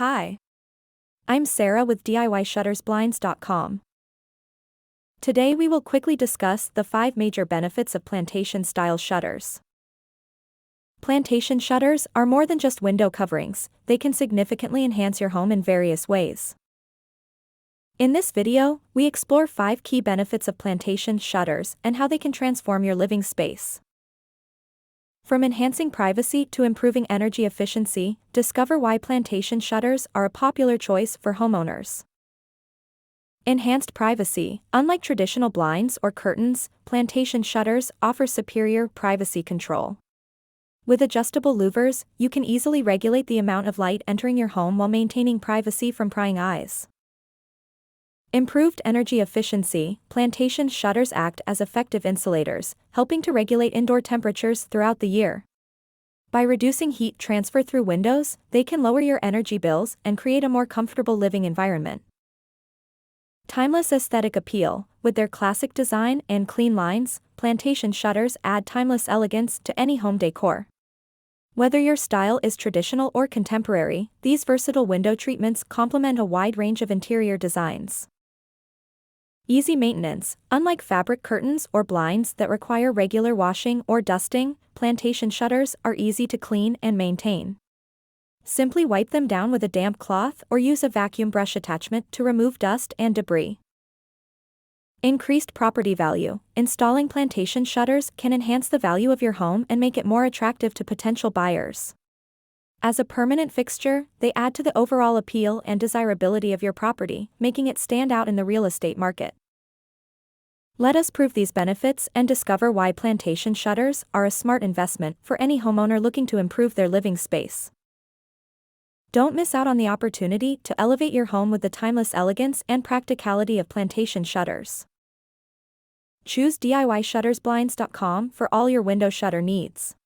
Hi. I'm Sarah with DIYShuttersBlinds.com. Today we will quickly discuss the 5 major benefits of plantation-style shutters. Plantation shutters are more than just window coverings, they can significantly enhance your home in various ways. In this video, we explore 5 key benefits of plantation shutters and how they can transform your living space. From enhancing privacy to improving energy efficiency, discover why plantation shutters are a popular choice for homeowners. Enhanced privacy. Unlike traditional blinds or curtains, plantation shutters offer superior privacy control. With adjustable louvers, you can easily regulate the amount of light entering your home while maintaining privacy from prying eyes. Improved energy efficiency. Plantation shutters act as effective insulators, helping to regulate indoor temperatures throughout the year. By reducing heat transfer through windows, they can lower your energy bills and create a more comfortable living environment. Timeless aesthetic appeal. With their classic design and clean lines, plantation shutters add timeless elegance to any home decor. Whether your style is traditional or contemporary, these versatile window treatments complement a wide range of interior designs. Easy maintenance. Unlike fabric curtains or blinds that require regular washing or dusting, plantation shutters are easy to clean and maintain. Simply wipe them down with a damp cloth or use a vacuum brush attachment to remove dust and debris. Increased property value. Installing plantation shutters can enhance the value of your home and make it more attractive to potential buyers. As a permanent fixture, they add to the overall appeal and desirability of your property, making it stand out in the real estate market. Let us prove these benefits and discover why plantation shutters are a smart investment for any homeowner looking to improve their living space. Don't miss out on the opportunity to elevate your home with the timeless elegance and practicality of plantation shutters. Choose DIYShuttersBlinds.com for all your window shutter needs.